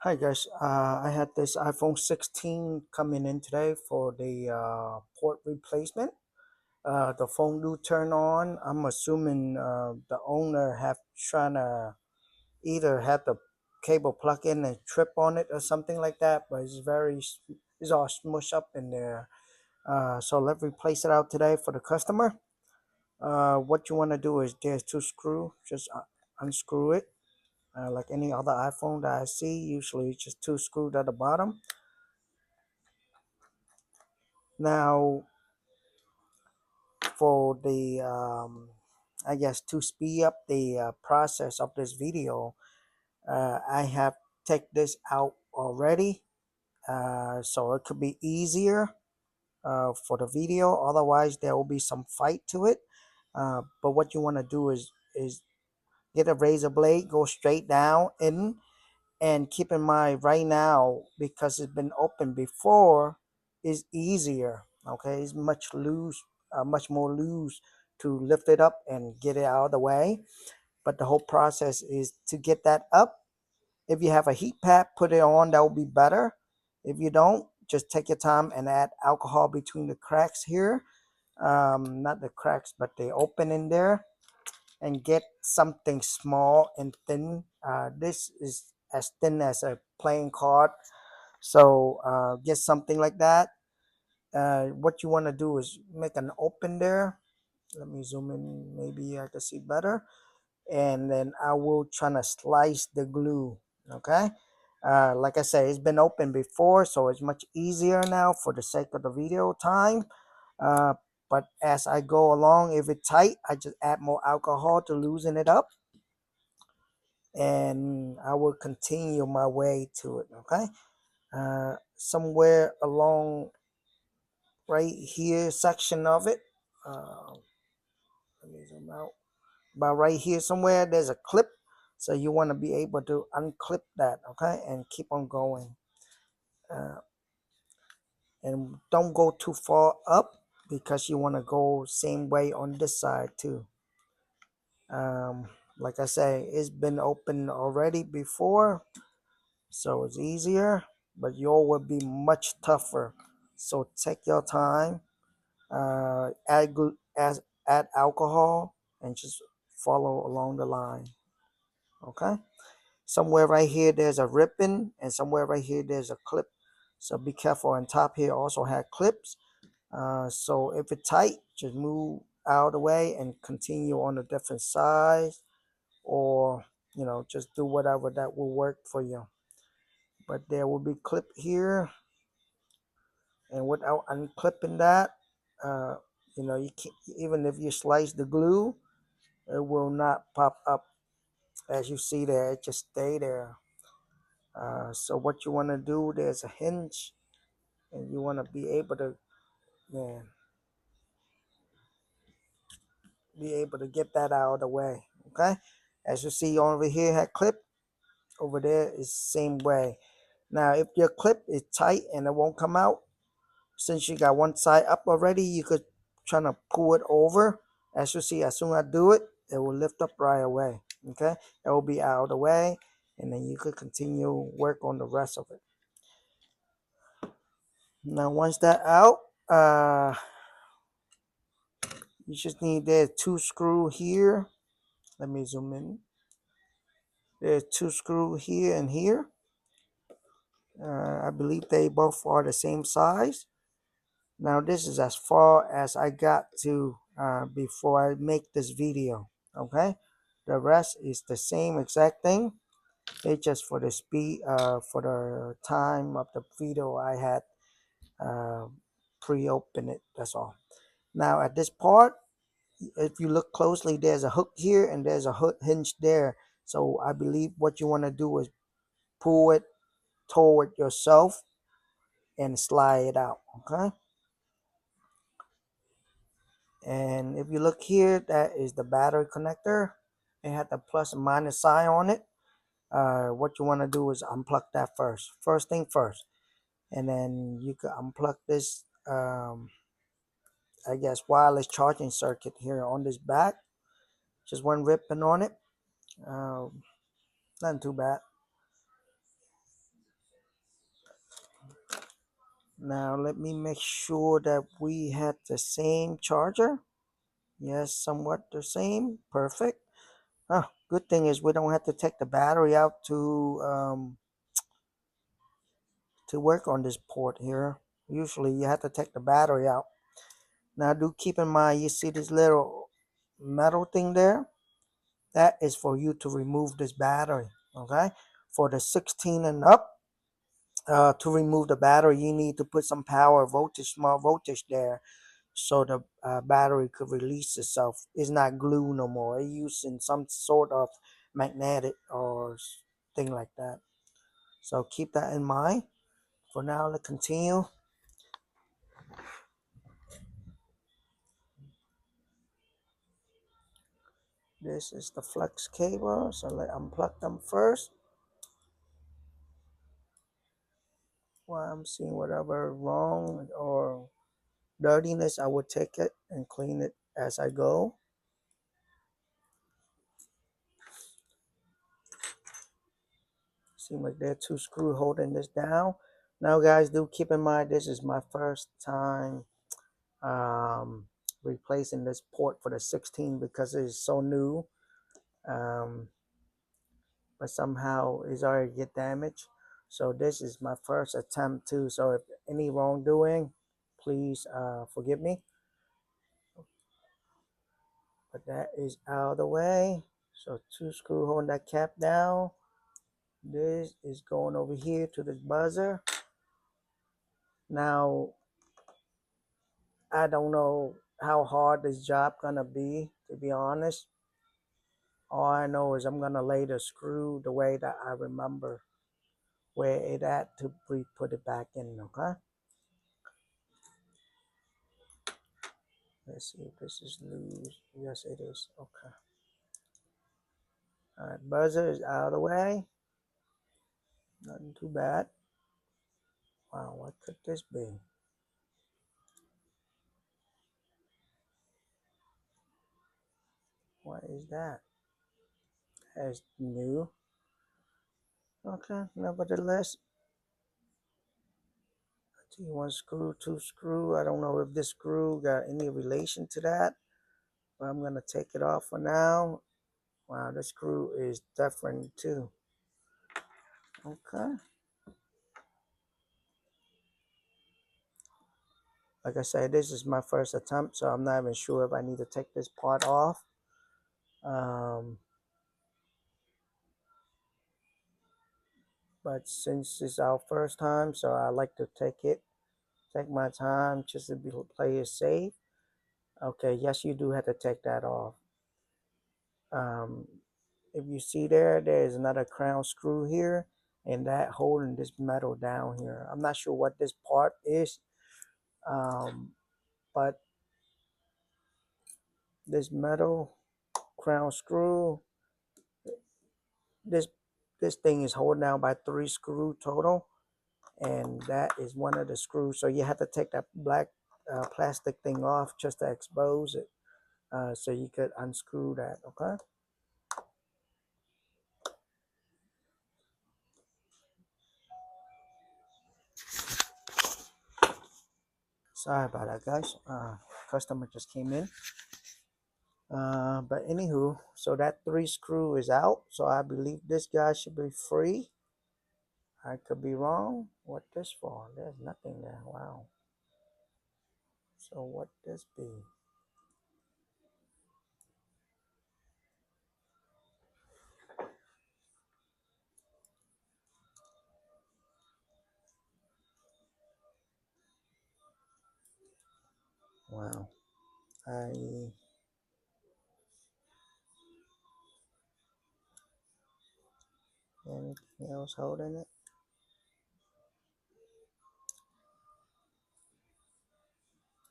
Hi guys, I had this iPhone 16 coming in today for the port replacement. The phone do turn on. I'm assuming the owner have trying to either have the cable plug in and trip on it or something like that, but it's all smushed up in there. So let's replace it out today for the customer. What you want to do is there's two screw, just unscrew it. Like any other iPhone that I see, usually it's just two screws at the bottom. Now, for the I guess to speed up the process of this video, I have take this out already, so it could be easier for the video. Otherwise, there will be some fight to it. But what you want to do is get a razor blade, go straight down in, and keep in mind right now because it's been open before is easier. Okay, it's much more loose to lift it up and get it out of the way. But the whole process is to get that up. If you have a heat pad, put it on. That will be better. If you don't, just take your time and add alcohol between the cracks here. Not the cracks, but the opening there, and get something small and thin. This is as thin as a playing card, so get something like that. What you want to do is make an open there. Let me zoom in, maybe I can see better. And then I will try to slice the glue. Okay, like I said, it's been open before, so it's much easier now for the sake of the video time. uh, but as I go along, if it's tight, I just add more alcohol to loosen it up, and I will continue my way to it. Okay, somewhere along right here section of it. Uh, Let me zoom out. About right here somewhere, there's a clip, so you want to be able to unclip that. Okay, and keep on going, uh, and don't go too far up because you want to go same way on this side too. Like I say, it's been open already before, so it's easier, but yours will be much tougher. So take your time, add alcohol, and just follow along the line. Okay, somewhere right here there's a ribbon, and somewhere right here there's a clip. So be careful. On top here also had clips. So if it's tight, just move out of the way and continue on a different side, or just do whatever that will work for you. But there will be clip here, and without unclipping that, uh, you can't, even if you slice the glue, it will not pop up. As you see there, it just stay there. So what you want to do, there's a hinge, and you want to be able to, man, be able to get that out of the way. Okay, as you see over here had clip, over there is same way. Now if your clip is tight and it won't come out, since you got one side up already, you could try to pull it over. As you see, as soon as I do it, it will lift up right away. Okay, it will be out of the way, and then you could continue work on the rest of it. Now once that out, you just need there's two screw here. Let me zoom in. There's two screw here and here. I believe they both are the same size. Now this is as far as I got to before I make this video. Okay, the rest is the same exact thing. It's just for the speed, for the time of the video I had uh, pre-open it. That's all. Now at this part, if you look closely, there's a hook here and there's a hook hinge there. So I believe what you want to do is pull it toward yourself and slide it out. Okay, and if you look here, that is the battery connector. It had the plus and minus sign on it. What you want to do is unplug that first thing first, and then you can unplug this I guess wireless charging circuit here on this back. Just one ribbon on it. um, Nothing too bad. Now let me make sure that we had the same charger. Yes, somewhat the same. Perfect. Oh, good thing is we don't have to take the battery out to work on this port here. Usually you have to take the battery out. Now do keep in mind, you see this little metal thing there? That is for you to remove this battery, okay? For the 16 and up, to remove the battery, you need to put some power voltage, small voltage there, so the battery could release itself. It's not glue no more. It's using some sort of magnetic or thing like that. So keep that in mind. For now, let's continue. This is the flex cable, so let's unplug them first. While I'm seeing whatever wrong or dirtiness, I will take it and clean it as I go. Seems like there are two screws holding this down. Now, guys, do keep in mind this is my first time um, replacing this port for the 16 because it is so new. Um, but somehow it's already get damaged. So this is my first attempt too. So if any wrongdoing, please forgive me. But that is out of the way. So two screw holding that cap down. This is going over here to the buzzer. Now I don't know how hard this job gonna be, to be honest. All I know is I'm gonna lay the screw the way that I remember where it at to put it back in, okay? Let's see if this is loose. Yes, it is. Okay. All right, buzzer is out of the way. Nothing too bad. Wow, what could this be? What is that? That's new. Okay, nevertheless, I see one screw, two screw. I don't know if this screw got any relation to that, but I'm gonna take it off for now. Wow, the screw is different too. Okay. Like I said, this is my first attempt, so I'm not even sure if I need to take this part off. Um, but since it's our first time, so I like to take my time just to play it safe. Okay, yes, you do have to take that off. Um, if you see there is another crown screw here, and that holding this metal down here. I'm not sure what this part is, but this metal crown screw, this this thing is holding down by three screw total, and that is one of the screws. So you have to take that black plastic thing off just to expose it, so you could unscrew that. Okay. Sorry about that, guys. Customer just came in. But anywho, so that three screw is out. So I believe this guy should be free. I could be wrong. What this for? There's nothing there. Wow. So what this be? Wow. I Anything else holding it?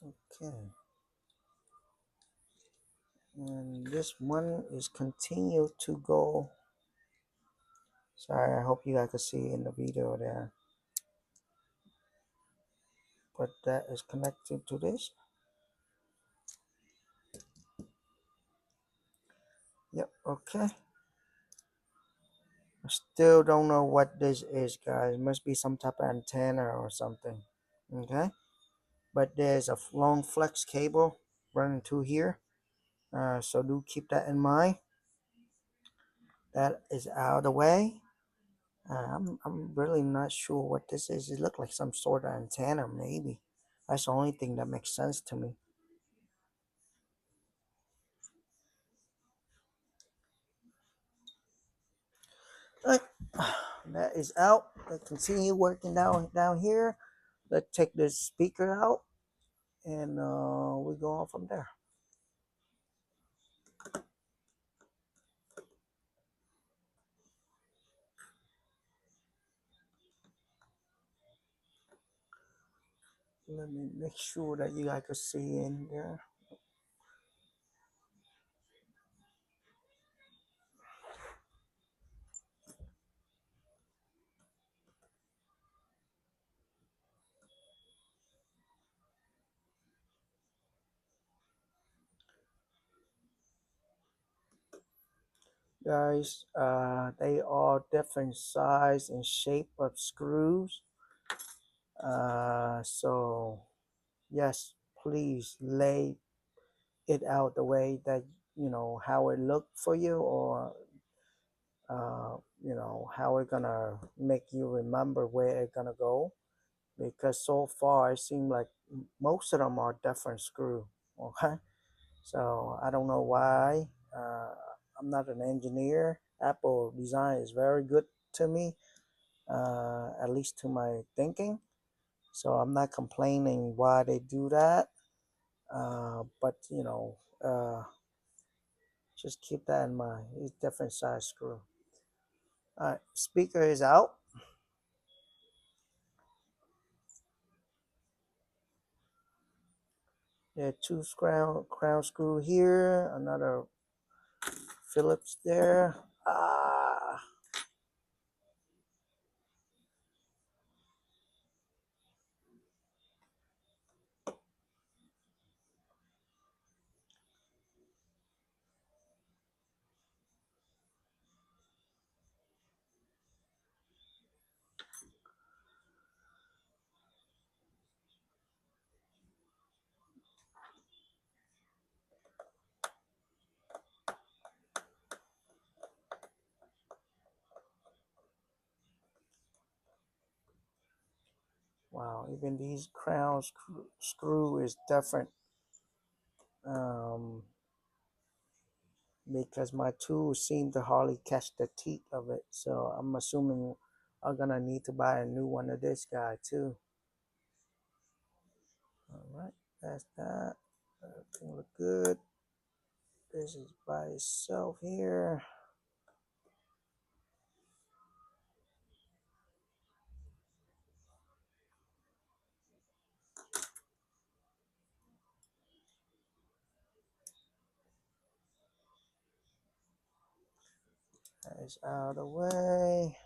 Okay. And this one is continue to go. Sorry, I hope you guys can see in the video there. But that is connected to this. Yep, okay. I still don't know what this is, guys. It must be some type of antenna or something. Okay, but there's a long flex cable running through here, so do keep that in mind. That is out of the way. I'm really not sure what this is. It looked like some sort of antenna, maybe. That's the only thing that makes sense to me. Right, that is out. Let's continue working down here. Let's take this speaker out, and we go on from there. Let me make sure that you guys can see in there. Guys, they are different size and shape of screws. So yes, please lay it out the way that how it looked for you, or how it gonna make you remember where it's gonna go. Because so far it seems like most of them are different screw. Okay, so I don't know why. Uh, I'm not an engineer. Apple design is very good to me, at least to my thinking. So I'm not complaining why they do that. But just keep that in mind. It's different size screw. All right, speaker is out. There are two crown screw here. Another Phillips there. Ah, wow. Even these screw is different. Um, because my tools seem to hardly catch the teeth of it. So I'm assuming I'm gonna need to buy a new one of this guy too. All right, that's that. Everything look good. This is by itself here. That is out of the way.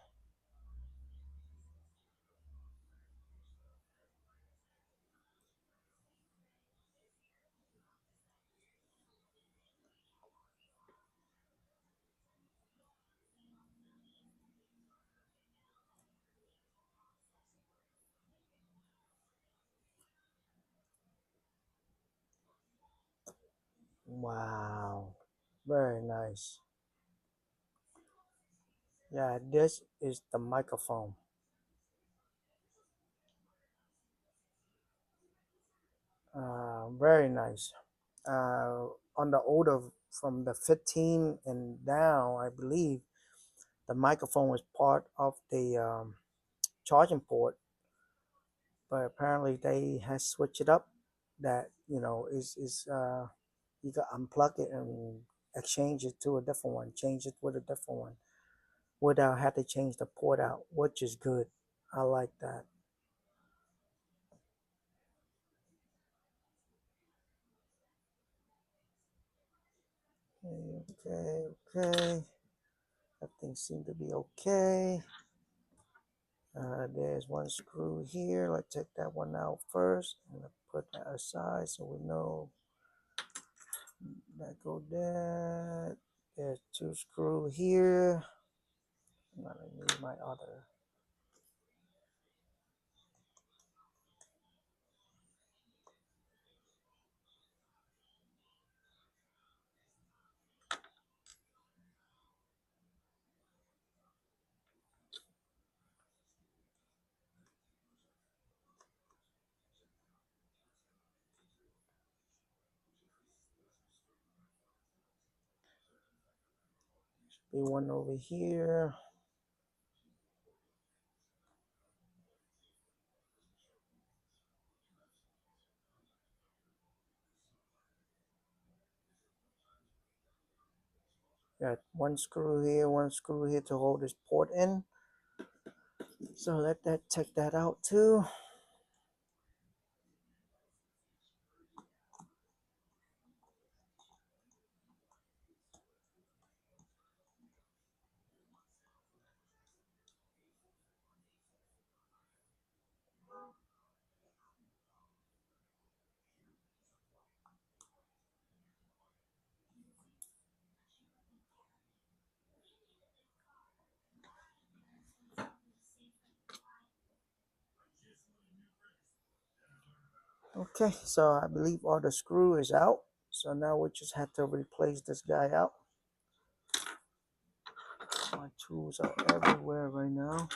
Wow, very nice. Yeah, this is the microphone. Very nice. On the older, from the 15 and down, I believe the microphone was part of the charging port, but apparently they has switched it up. That is you can unplug it and exchange it to a different one, change it with a different one without having to change the port out, which is good. I like that. Okay, okay. Everything seemed to be okay. There's one screw here. Let's take that one out first and put that aside so we know that go there. There's two screw here. I'm gonna need my other. Be one over here. Got one screw here to hold this port in. So let that check that out too. Okay, so I believe all the screw is out. So now we just have to replace this guy out. My tools are everywhere right now.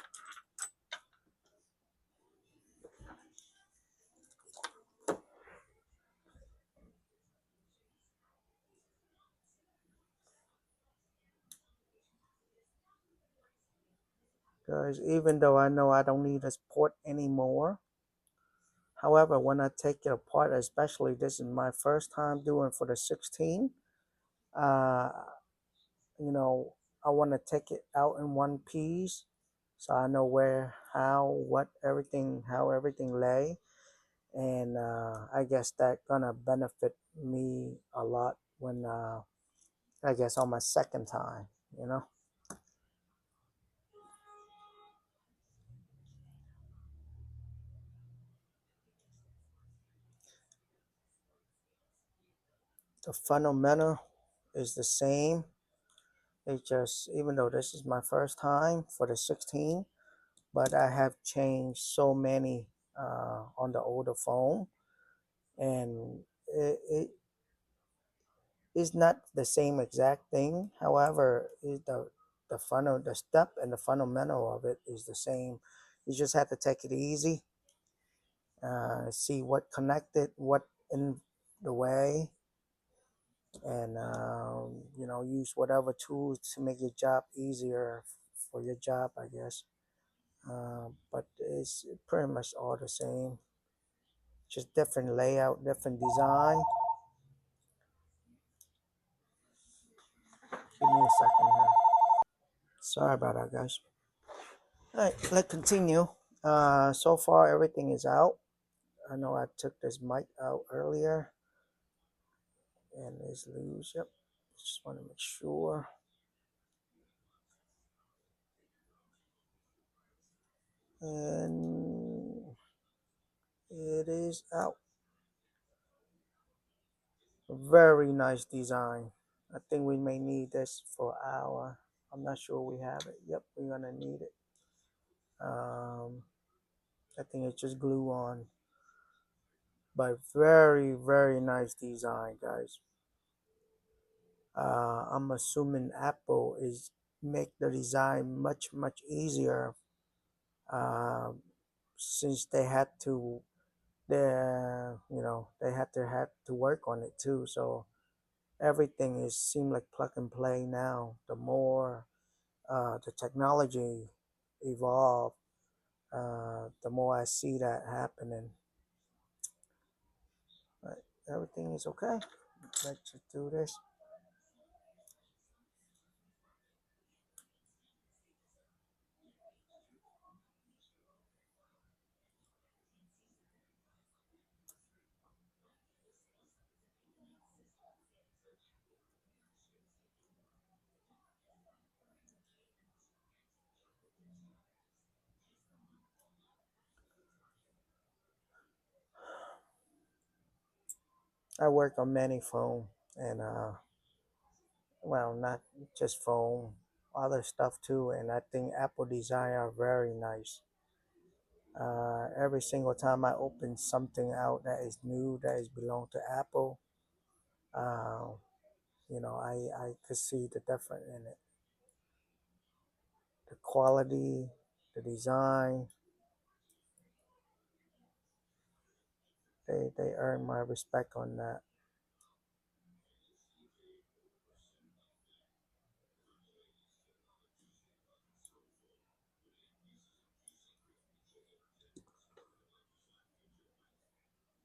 Guys, even though I know I don't need this port anymore, however, when I take it apart, especially this is my first time doing for the 16, uh, you know, I want to take it out in one piece so I know where, how, what, everything, how everything lay. And I guess that gonna benefit me a lot when, I guess on my second time, you know. The fundamental is the same. It just, even though this is my first time for the 16, but I have changed so many on the older phone, and it is not the same exact thing. However, the funnel, the step and the fundamental of it is the same. You just have to take it easy, see what connected, what in the way, and use whatever tools to make your job easier for your job, I guess. But it's pretty much all the same, just different layout, different design. Give me a second here. Sorry about that, guys. All right, let's continue. So far everything is out. I know I took this mic out earlier and it's loose. Yep. Just want to make sure. And it is out. Very nice design. I think we may need this for our. I'm not sure we have it. Yep, we're gonna need it. I think it's just glue on, but very very nice design, guys. I'm assuming Apple is make the design much easier, uh, since they had to they had to work on it too. So everything is seem like plug and play now. The more the technology evolve, the more I see that happening. But everything is okay. Let's just do this. I work on many phone and well, not just phone, other stuff too. And I think Apple design are very nice. Every single time I open something out that is new, that is belong to Apple, uh, I could see the difference in it, the quality, the design. They earn my respect on that.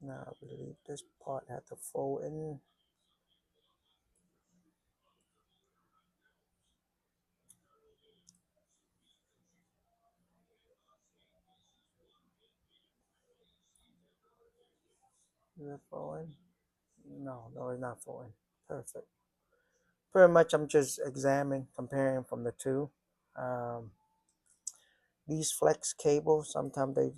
Now I believe this part had to fold in. Is it folding? No, no, it's not folding. Perfect. Pretty much I'm just examining, comparing from the two. Um, these flex cables, sometimes they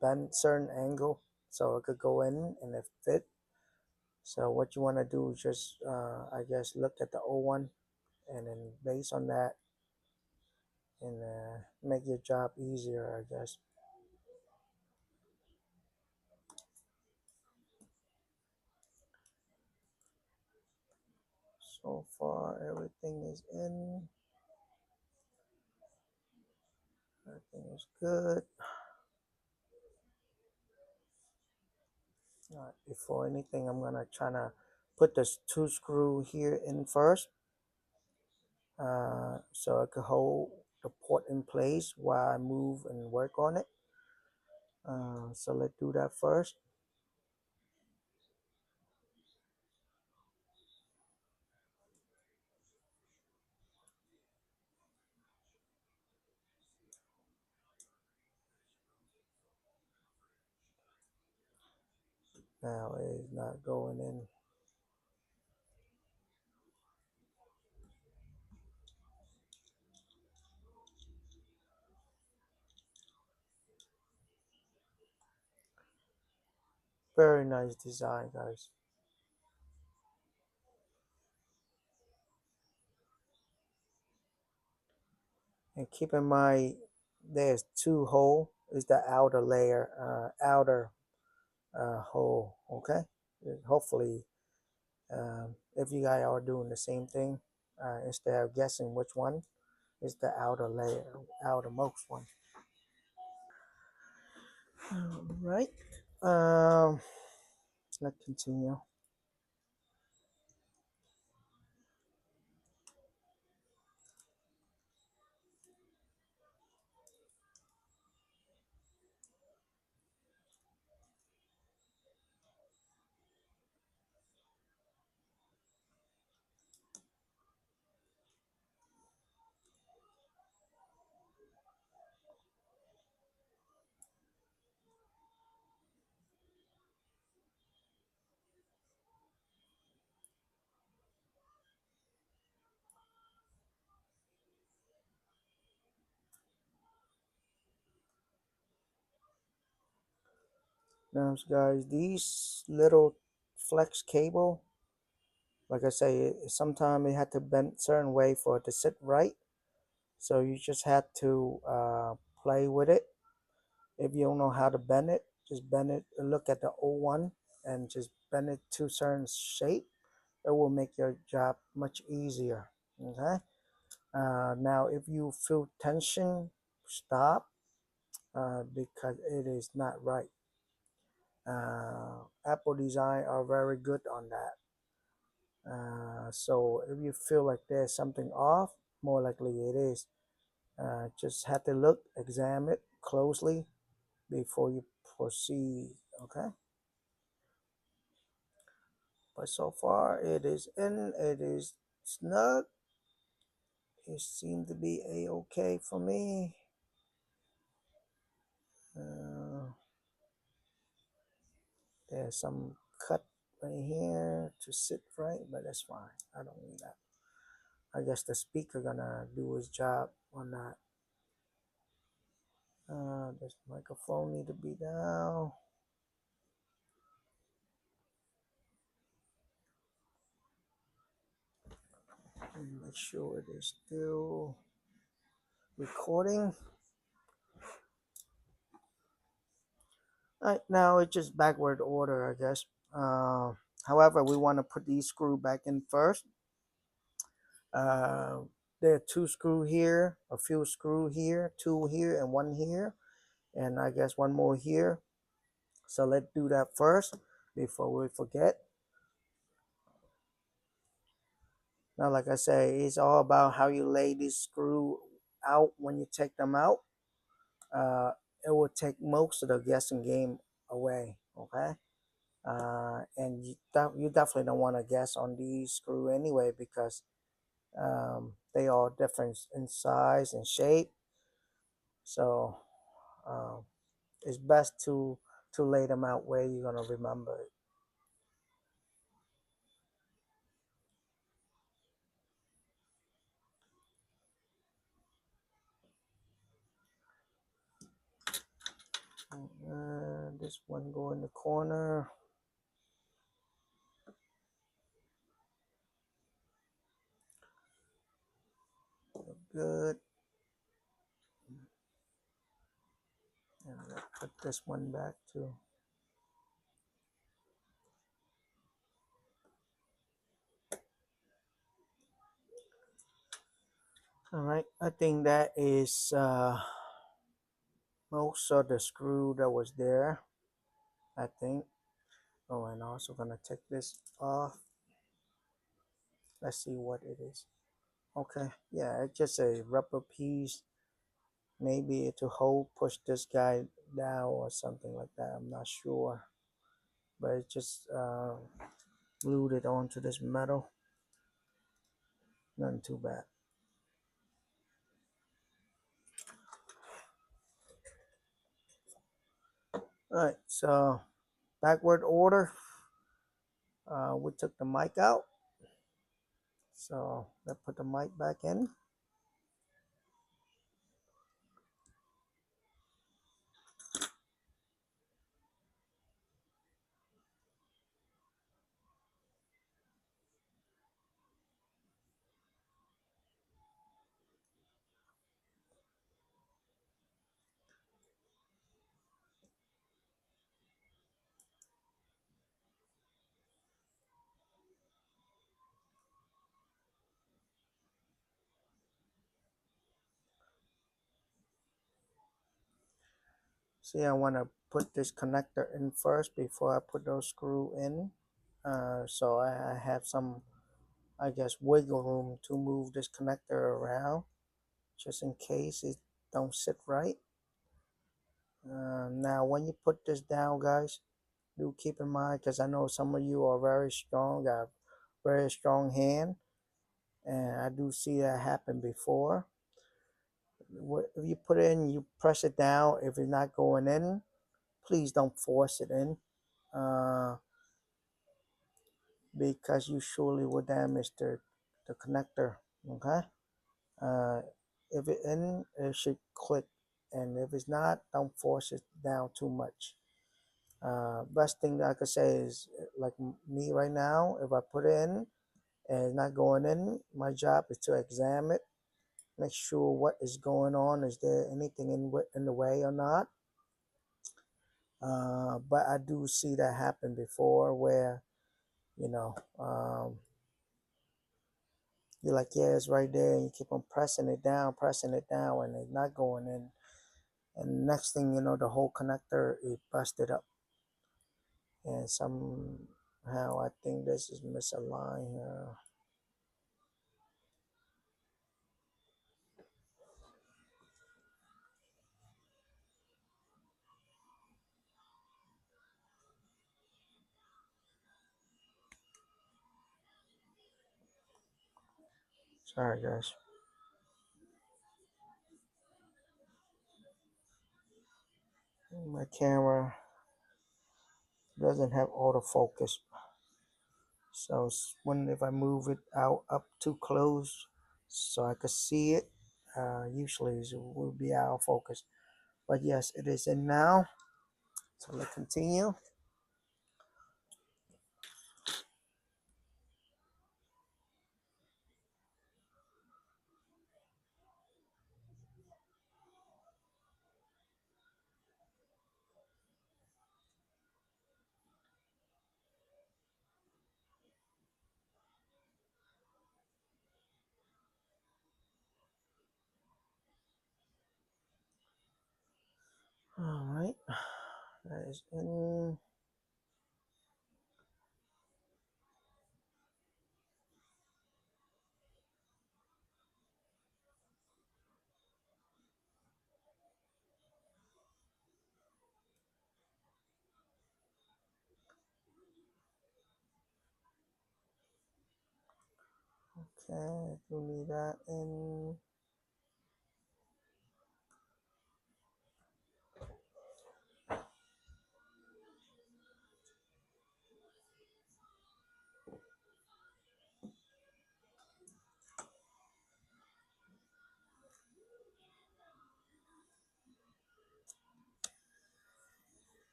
bend certain angle, so it could go in and it fit. So what you want to do is just, I guess, look at the old one, and then based on that, and make your job easier, I guess. So far, everything is in. Everything is good. All right, before anything, I'm gonna try to put this two screw here in first, so I could hold the port in place while I move and work on it. So let's do that first. Now it is not going in. Very nice design, guys. And keep in mind, there's two hole. Is the outer layer, outer hole. Okay. Hopefully, if you guys are doing the same thing, instead of guessing which one is the outer layer, outermost one. All right. Um, let's continue. Now, guys, these little flex cable, like I say, sometimes it had to bend certain way for it to sit right. So you just had to play with it. If you don't know how to bend it, just bend it. Look at the old one and just bend it to certain shape. It will make your job much easier. Okay. Now, if you feel tension, stop, because it is not right. Apple design are very good on that. So if you feel like there's something off, more likely it is. Just have to look, examine it closely before you proceed. Okay. But so far it is in. It is snug. It seemed to be a-okay for me. Uh, there's some cut right here to sit right, but that's fine. I don't need that. I guess the speaker gonna do his job on that. This microphone need to be down. And make sure it is still recording. All right, now it's just backward order, I guess. Uh, However, we want to put these screw back in first. Uh, there are two screw here, a few screw here, two here, and one here, and I guess one more here. So let's do that first before we forget. Now, like I say, it's all about how you lay these screw out when you take them out. Uh, it will take most of the guessing game away. Okay. And you definitely don't want to guess on these screw anyway, because they all different in size and shape. So um, it's best to lay them out where you're gonna remember it. This one go in the corner. Good. And let's put this one back too. All right, I think that is most of the screw that was there, I think. Oh, and also gonna take this off. Let's see what it is. Okay, yeah, it's just a rubber piece, maybe to hold, push this guy down or something like that. I'm not sure, but it just glued it onto this metal. Nothing too bad. All right, so backward order. We took the mic out, so let's put the mic back in. See, I want to put this connector in first before I put those screw in. So I have some, I guess, wiggle room to move this connector around, just in case it don't sit right. Now, when you put this down, guys, do keep in mind, because I know some of you are very strong, got very strong hand, and I do see that happen before. If you put it in, you press it down. If it's not going in, please don't force it in, uh, because you surely will damage the connector. Okay. Uh, if it's in, it should click, and if it's not, don't force it down too much. Best thing I could say is, like me right now, if I put it in and it's not going in, my job is to examine it, make sure what is going on. Is there anything in the way or not? But I do see that happen before, where you know you're like, yeah, it's right there, and you keep on pressing it down, and it's not going in. And next thing you know, the whole connector is busted up, and somehow I think this is misaligned here. Sorry, guys. My camera doesn't have autofocus, so when if I move it out up too close so I could see it, usually it will be out of focus. But yes, it is in now. So let's continue. All right, that is in. Okay, do need that in.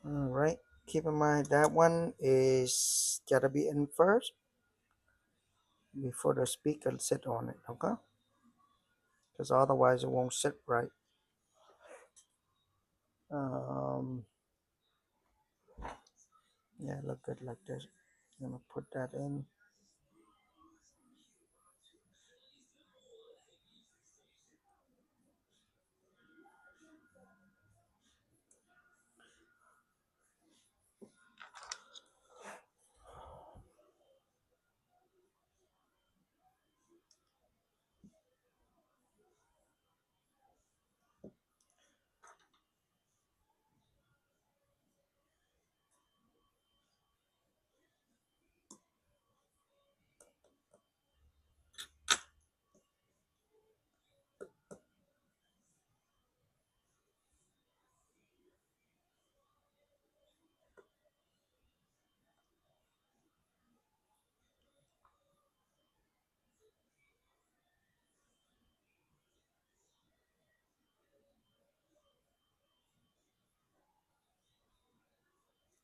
All right. Keep in mind that one is gotta be in first before the speaker sit on it. Okay. Because otherwise it won't sit right. Um. Yeah, look good like this. I'm gonna put that in.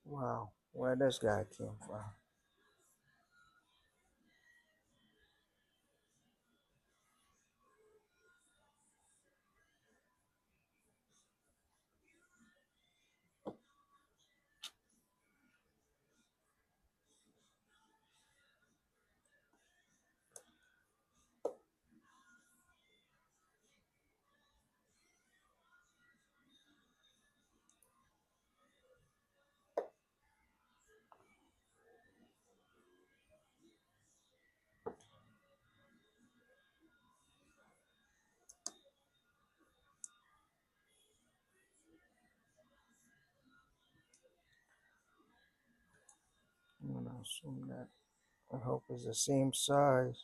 Wow, where this guy came from. I'm gonna assume that. I hope it's the same size.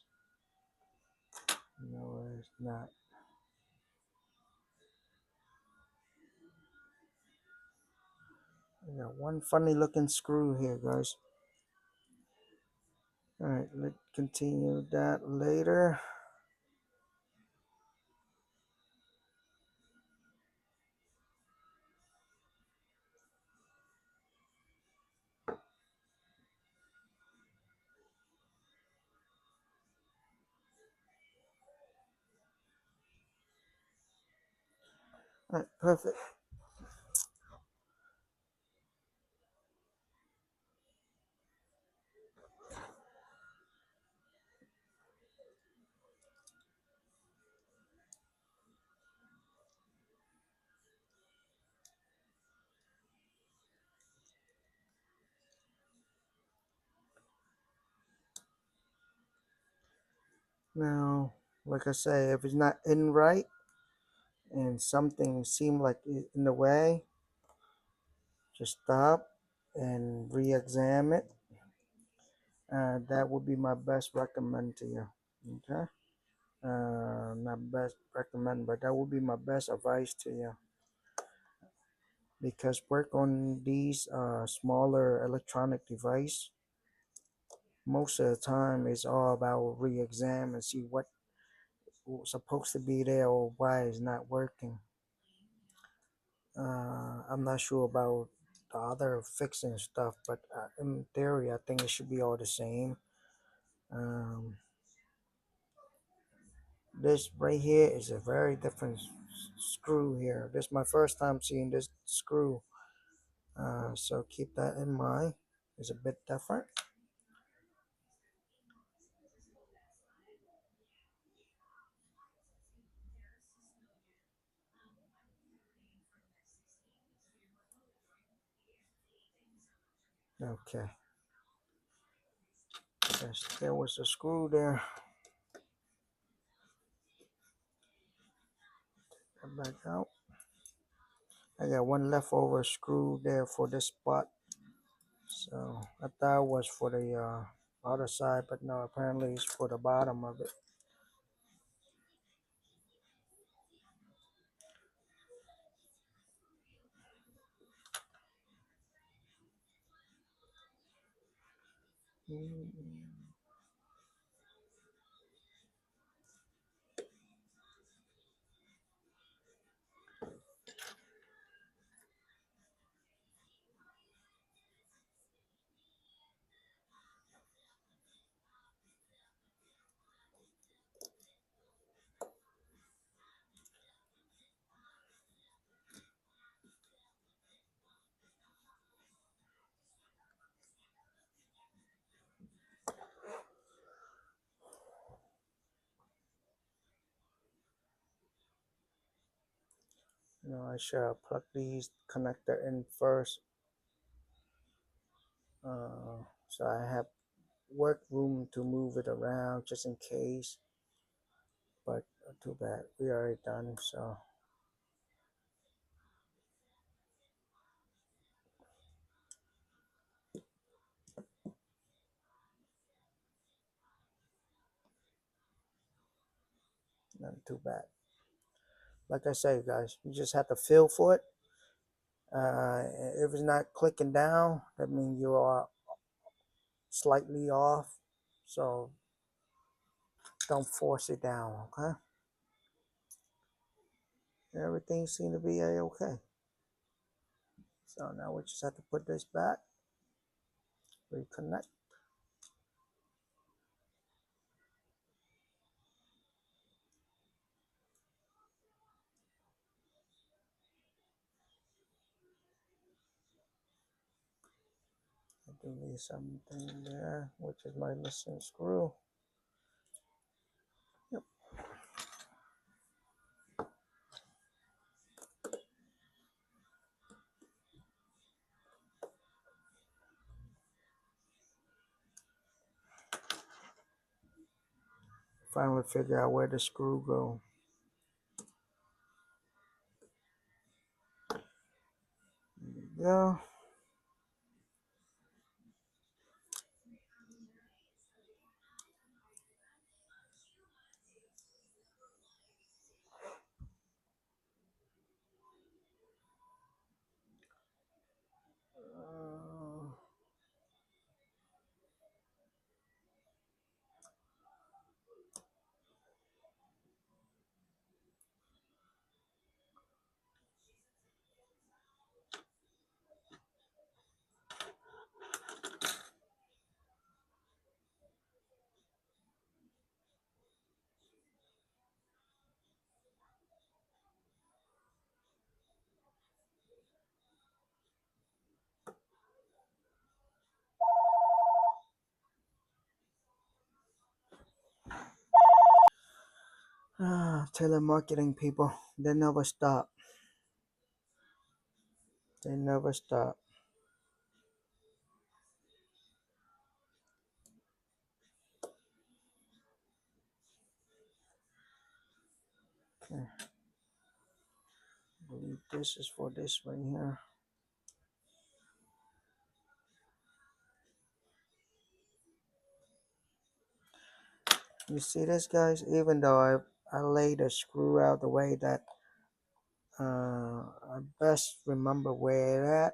No, it's not. I got one funny looking screw here, guys. All right, let's continue that later. All right, perfect. Now, like I say, if it's not in right and something seem like in the way, just stop and re-examine it. That would be my best recommend to you. Okay. Not best recommend, but that would be my best advice to you because work on these smaller electronic device most of the time is all about re-exam and see what was supposed to be there or why it's not working. I'm not sure about the other fixing stuff, but in theory, I think it should be all the same. Um, this right here is a very different screw here. This is my first time seeing this screw. So keep that in mind. It's a bit different. Okay. Yes, there was a screw there. Get back out. I got one leftover screw there for this spot. So I thought it was for the other side, but no, apparently it's for the bottom of it. Mm. I should plug these connector in first, so I have work room to move it around just in case. But too bad, we already done. So not too bad. Like I say, guys, you just have to feel for it. Uh, if it's not clicking down, that means you are slightly off. So don't force it down, okay? Everything seemed to be okay. So now we just have to put this back, reconnect. I do need something there, which is my missing screw. Yep. Finally figure out where the screw go. Yeah. Uh, telemarketing people, they never stop. They never stop. Okay. I believe this is for this right here. You see this, guys? Even though I laid the screw out the way that I best remember where it at,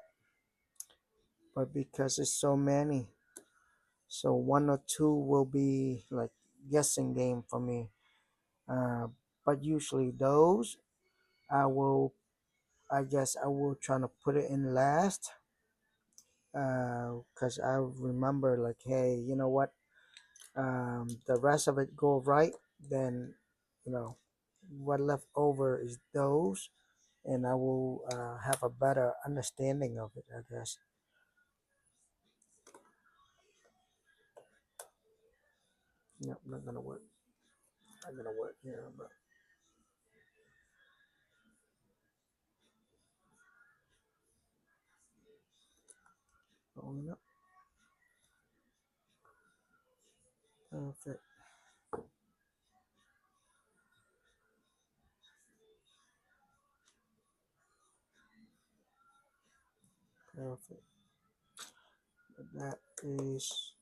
but because it's so many, so one or two will be like guessing game for me. Uh, but usually those I will, I guess I will try to put it in last, because I remember like, hey, you know what? The rest of it go right, then you know what left over is those, and I will have a better understanding of it, I guess. Yep, not gonna work. Not gonna work here, but going up. Perfect. Perfect. That is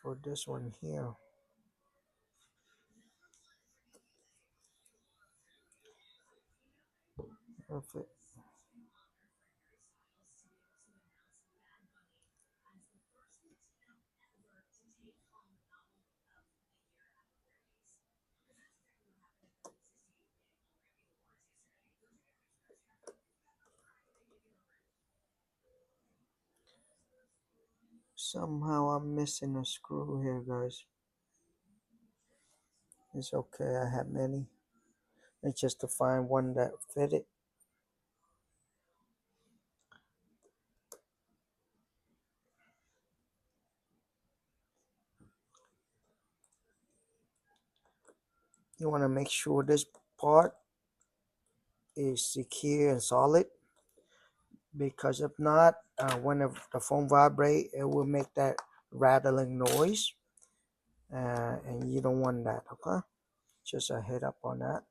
for this one here. Perfect. Somehow I'm missing a screw here, guys. It's okay, I have many. It's just to find one that fit it. You want to make sure this part is secure and solid, because if not, when the phone vibrate, it will make that rattling noise, and you don't want that. Okay, just a head up on that.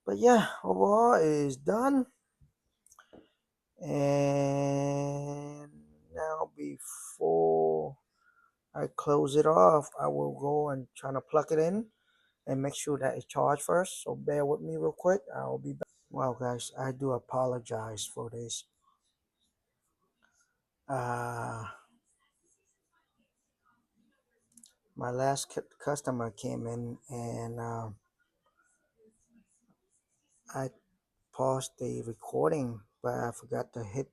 But yeah, overall is done. And now before I close it off, I will go and try to plug it in and make sure that it's charged first. So bear with me real quick. I'll be back. Well, guys, I do apologize for this. Uh, my last customer came in, and I paused the recording, but I forgot to hit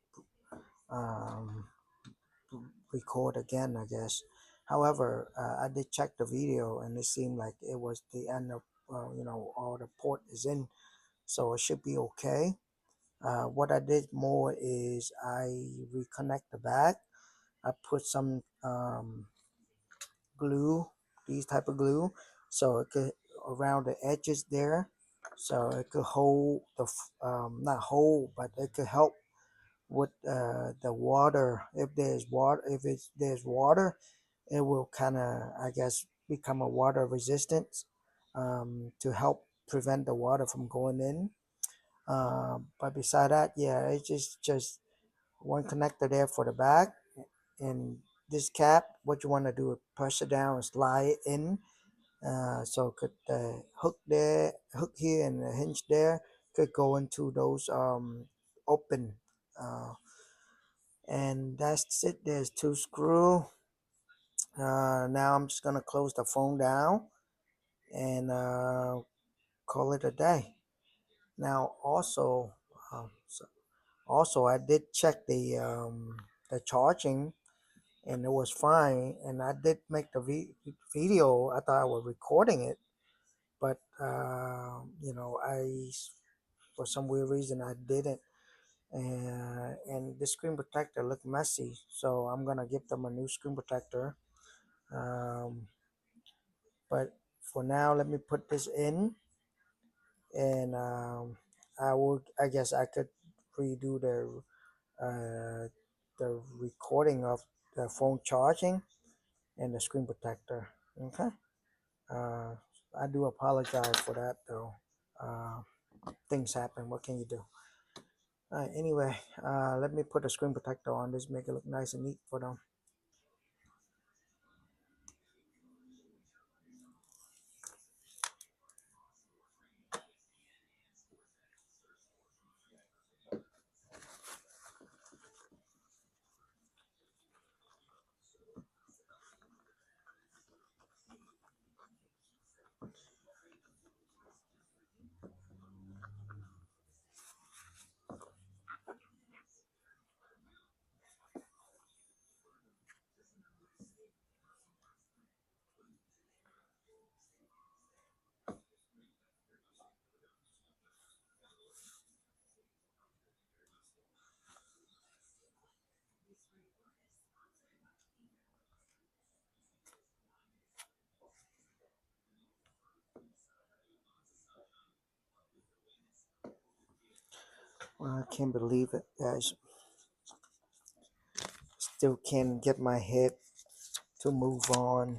um, record again, I guess. However, I did check the video, and it seemed like it was the end of, all the port is in, so it should be okay. What I did more is I reconnect the back. I put some glue, these type of glue, so it could around the edges there, so it could hold the not hold, but it could help with the water. If there's water, there's water, it will kind of, I guess, become a water resistance, to help prevent the water from going in. But beside that, yeah, it's just one connector there for the back, and this cap. What you want to do is push it down and slide it in, so could the hook here, and the hinge there could go into those open. Uh, and that's it. There's two screw. Now I'm just gonna close the phone down and call it a day. Now also I did check the charging, and it was fine. And I did make the video. I thought I was recording it, but for some weird reason I didn't. And the screen protector looked messy, so I'm gonna give them a new screen protector. Um, but for now, let me put this in, and I guess I could redo uh, the recording of the phone charging and the screen protector. Okay. Uh, I do apologize for that, though. Uh, Things happen. What can you do? Anyway, let me put a screen protector on this, make it look nice and neat for them. Well, I can't believe it, guys. Still can't get my head to move on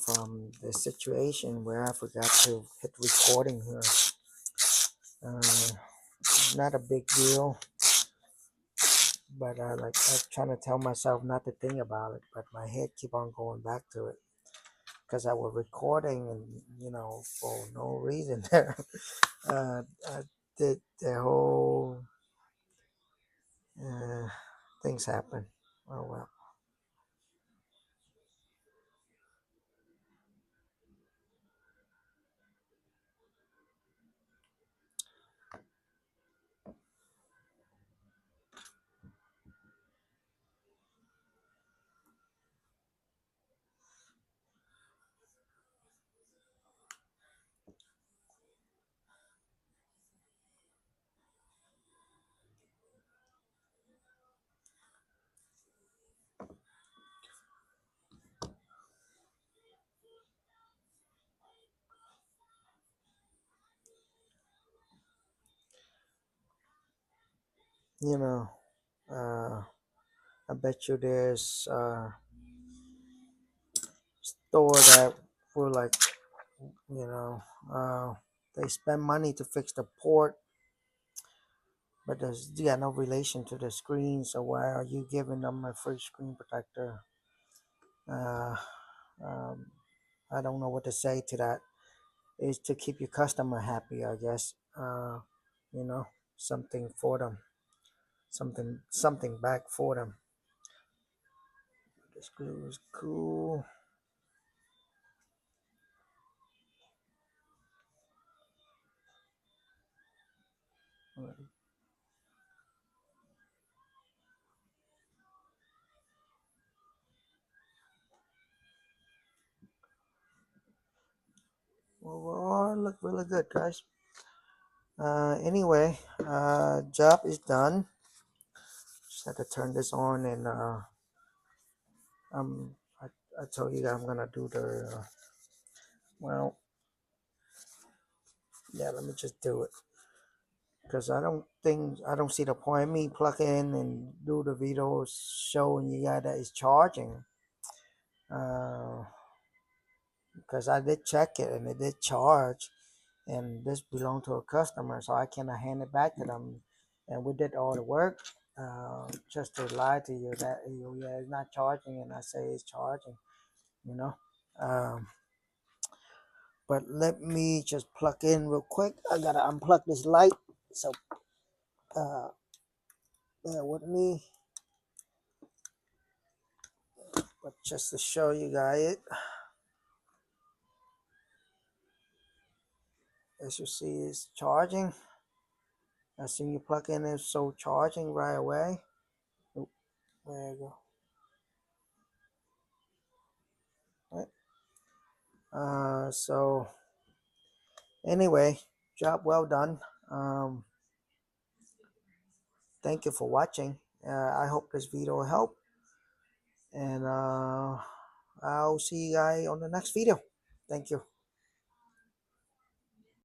from the situation where I forgot to hit recording here. Uh, Not a big deal. but I'm trying to tell myself not to think about it, but my head keep on going back to it because I was recording and for no reason uh, uh the whole uh, things happen. Oh well. you know uh I bet you there's store that will you know uh they spend money to fix the port, but there's no relation to the screen. So why are you giving them a free screen protector? uh um I don't know what to say to that. Is to keep your customer happy, I guess. You know, something for them, something back for them. The screw is cool. Overall, look really good, guys. Anyway, job is done. Just had to turn this on, and um, I, I told you that I'm gonna do the well, yeah. Let me just do it because I don't see the point me plug in and do the video showing you guys that it's charging. Uh, because I did check it and it did charge, and this belonged to a customer, so I cannot hand it back to them. And we did all the work, just to lie to you that yeah, it's not charging, and I say it's charging, you know. Um, but let me just plug in real quick. I gotta unplug this light, so uh, bear with me. But just to show you guys it, as you see, it's charging. As soon you plug in, it's so charging right away. Oop, there you go. Right. So anyway, job well done. Thank you for watching. I hope this video helped, and I'll see you guys on the next video. Thank you.